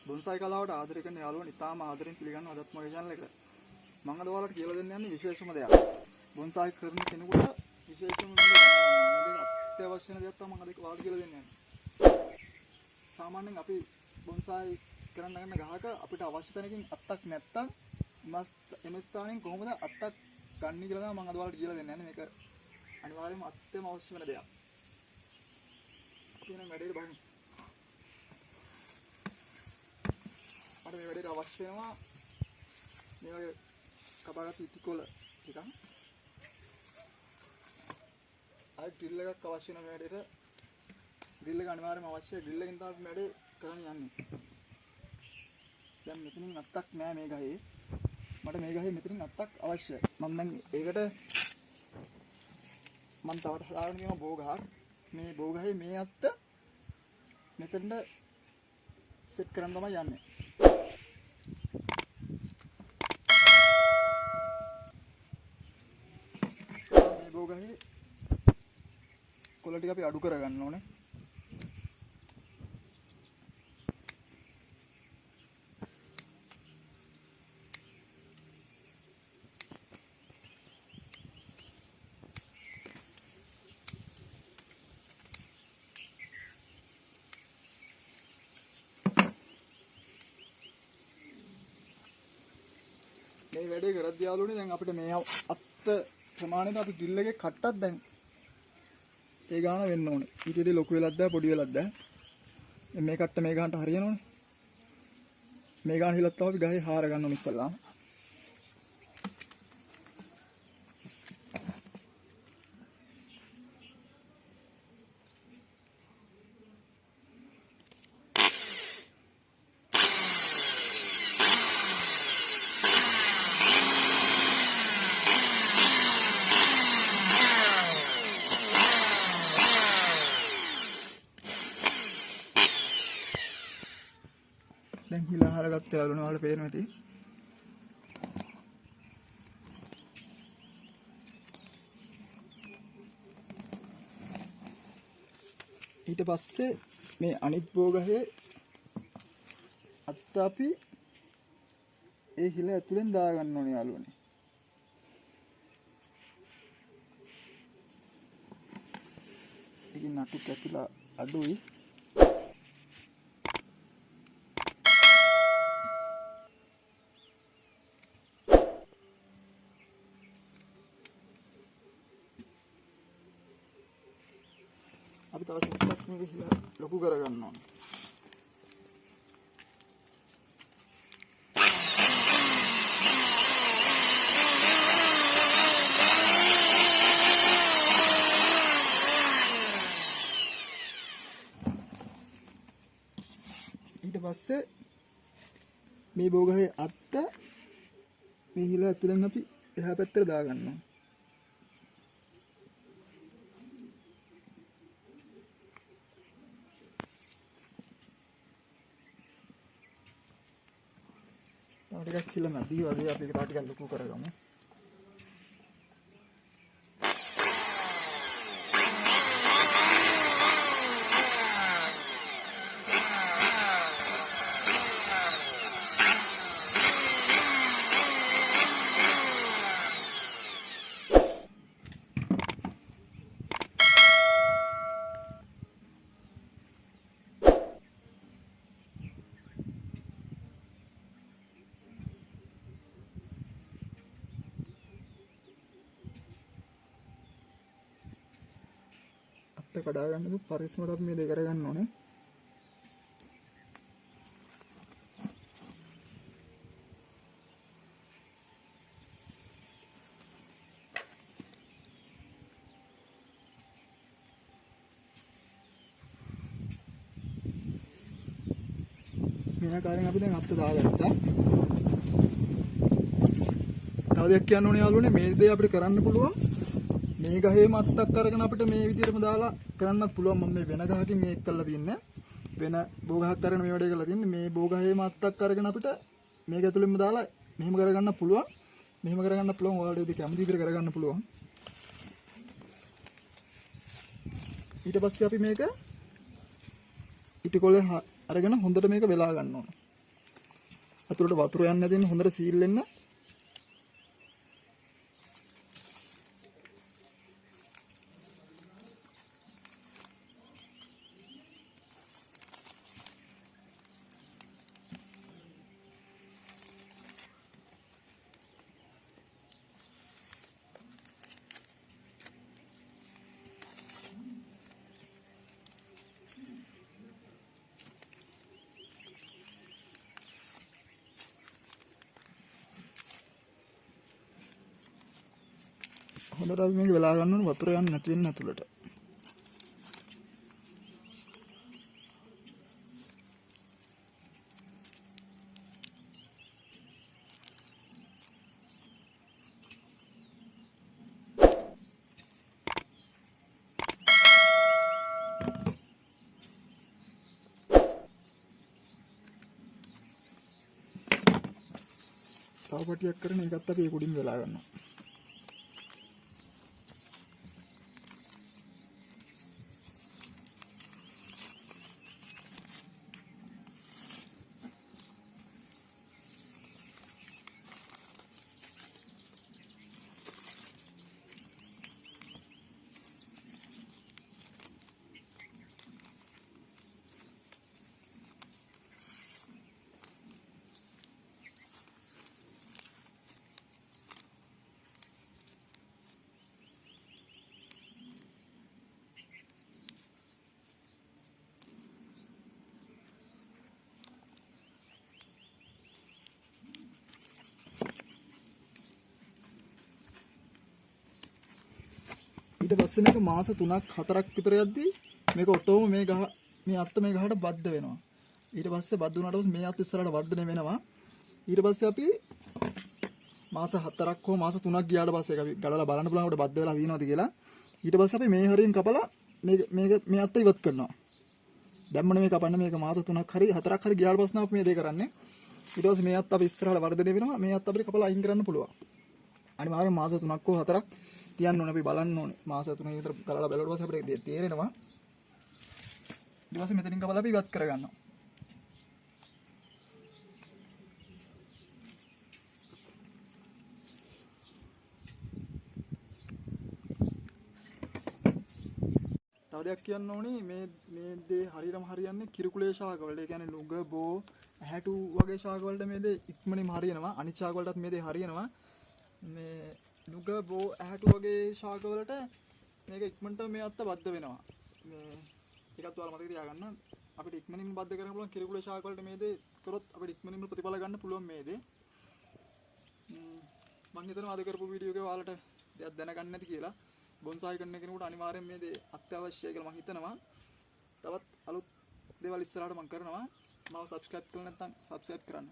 බොන්සයි කලාවට ආදරය කරන යාළුවෝ ඉතාම ආදරෙන් පිළිගන්න අදත් මගේ channel එකට. මම අද ඔයාලට කියලා දෙන්න යන්නේ විශේෂම දෙයක්. බොන්සයි කරන කෙනෙකුට විශේෂම මේක අත්‍යවශ්‍ය දෙයක් තමයි මම අද ඔයාලට කියලා දෙන්න යන්නේ. සාමාන්‍යයෙන් අපි බොන්සයි කරන්න ගන්න ගහක අපිට අවශ්‍ය තැනකින් අත්තක් නැත්තම් එම ස්ථානෙන් කොහොමද අත්තක් ගන්න කියලා තමයි මම අද ඔයාලට කියලා දෙන්න යන්නේ. මේක අනිවාර්යයෙන්ම අත්‍යවශ්‍යම අවශ්‍ය වෙන දෙයක්. අපි නම් වැඩේට බලමු. මට මේ වැඩේට අවශ්‍ය වෙනවා මේ වගේ කපාගත්තු ඉටිකොල ටිකක්. ආයි ඩ්‍රිල් එකක් අවශ්‍ය වෙන මේ වැඩේට. ඩ්‍රිල් එක අනිවාර්යයෙන්ම අවශ්‍යයි. ඩ්‍රිල් එකෙන් තමයි මේ වැඩේ කරන්න යන්නේ. දැන් මෙතනින් අත්තක් නෑ මේ ගහේ. මට මේ ගහේ මෙතනින් අත්තක් අවශ්‍යයි. මම දැන් ඒකට මම තවට හදාගෙන තියෙන බෝ ගහක්. මේ බෝ ගහේ මේ අත්ත මෙතනට සෙට් කරන් තමයි යන්නේ. මේ බෝ ගහේ කොළ ටික අපි අඩු කරගන්න ඕනේ. මේ වැඩේ කරද්දී යාළුවනේ දැන් අපිට මේ අත්ත ප්‍රමාණයට අපි ඩ්‍රිල් එකේ කට්ටක් දැන් ඒ ගාන වෙන්න ඕනේ. ඊට වඩා ලොකු වෙලක්ද පොඩි වෙලක්ද මේ කට්ට මේ ගානට හරියනවනේ. මේ ගාන හිලක් තමයි අපි ගහේ හාර ගන්න ඕනේ ඉස්සල්ලාම. දැන් හිලා හරගත්ත යාළුවනේ ඔයාලට පේනවා ඇති. ඊට පස්සේ මේ අනිත් බෝගහේ අත්ත අපි ඒ හිල ඇතුලෙන් දාගන්න ඕනේ යාළුවනේ. ඒකේ නටු කැපිලා අඩුයි. අපි තව ටිකක් මේක හිලා ලොකු කරගන්න ඕනේ. ඊට පස්සේ මේ බෝගහේ අත්ත මේ හිලා ඇතුලෙන් අපි එහා පැත්තට දාගන්න ඕනේ. ටිකක් කියලා නැති වගේ අපි ඒක ටිකක් ලොකු කරගමු. කඩා ගන්න පරිස්සමට අපි මේ දෙක කරගන්න ඕනේ. මේ ආකාරයෙන් අපි දැන් අත්ත දාගත්තා. තව දෙයක් කියන්න ඕනේ යාළුවනේ මේ දේ අපිට කරන්න පුළුවන්. මේ ගහේම අත්තක් අරගෙන අපිට මේ විදිහටම දාලා කරන්නත් පුළුවන්. මම මේ වෙන ගහකින් මේක කරලා තියන්නේ. වෙන බෝ ගහක් අරගෙන මේ වැඩේ කරලා තියන්නේ. මේ බෝ ගහේම අත්තක් අරගෙන අපිට මේක ඇතුළෙන්ම දාලා මෙහෙම කරගන්න පුළුවන්. මෙහෙම කරගන්න පුළුවන්. ඔයාලට ඒක කැමති විදිහට කරගන්න පුළුවන්. ඊට පස්සේ අපි මේක ඉටිකොලේ අරගෙන හොඳට මේක වෙලා ගන්න ඕන. අතුරට වතුර යන්නේ නැති වෙන හොඳට සීල් වෙන්න. හොඳට අපි මේක වෙලා ගන්න ඕනේ වතුර යන්නේ නැති වෙන්න ඇතුළට. තව පටියක් කරන එකත් අපි ඒ කුඩින් වෙලා ගන්නවා. ඊට පස්සේ මේක මාස 3ක් 4ක් විතර යද්දී මේක ඔටෝම මේ අත්ත මේ ගහට බද්ධ වෙනවා. ඊට පස්සේ බද්ධ වුණාට පස්සේ මේ අත්ත ඉස්සරහට වර්ධනය වෙනවා. ඊට පස්සේ අපි මාස 4ක් හෝ මාස 3ක් ගියාට පස්සේ අපි ගලලා බලන්න පුළුවන් කොට බද්ධ වෙලා තියෙනවද කියලා. ඊට පස්සේ අපි මේ හරියෙන් කපලා මේ අත්ත ඉවත් කරනවා. දැම්මනේ මේ කපන්න මේක මාස 3ක් හරි 4ක් හරි ගියාට පස්සේ අපි මේ දේ කරන්නේ. ඊට පස්සේ මේ අත්ත අපි ඉස්සරහට වර්ධනය වෙනවා. මේ අත්ත අපිට කපලා අයින් කරන්න පුළුවන්. අනිවාර්යෙන් මාස 3ක් හෝ 4ක් තියන්න ඕනේ අපි බලන්න ඕනේ. මාස 3 විතර ගලලා බලලා පස්සේ අපිට තේරෙනවා. ඊට පස්සේ මෙතනින් කපලා අපි ඉවත් කරගන්නවා. තව දෙයක් කියන්න ඕනේ මේ දේ හරියටම හරියන්නේ කිරුකුලේ ශාක වලට. ඒ කියන්නේ නුග බෝ ඇහැටු වගේ ශාක වලට මේ දේ ඉක්මනින්ම හරියනවා. අනිත් ශාක වලටත් මේ දේ හරියනවා. මේ නුග බෝ ඇහැටු වගේ ශාක වලට මේක ඉක්මනට මේ අත්ත බද්ධ වෙනවා. මේ ටිකක් ඔයාලා මතක තියාගන්න. අපිට ඉක්මනින්ම බද්ධ කරන්න පුළුවන් කිරුකුලේ ශාක වලට මේ දේ කරොත් අපිට ඉක්මනින්ම ප්‍රතිඵල ගන්න පුළුවන් මේ දේ. මම හිතනවා අද කරපු වීඩියෝ එකේ ඔයාලට දෙයක් දැනගන්න නැති කියලා. බොන්සායි කරන කෙනෙකුට අනිවාර්යෙන් මේ දේ අත්‍යවශ්‍යයි කියලා මම හිතනවා. තවත් අලුත් දේවල් ඉස්සරහට මම කරනවා. මාව subscribe කරලා නැත්නම් subscribe කරන්න.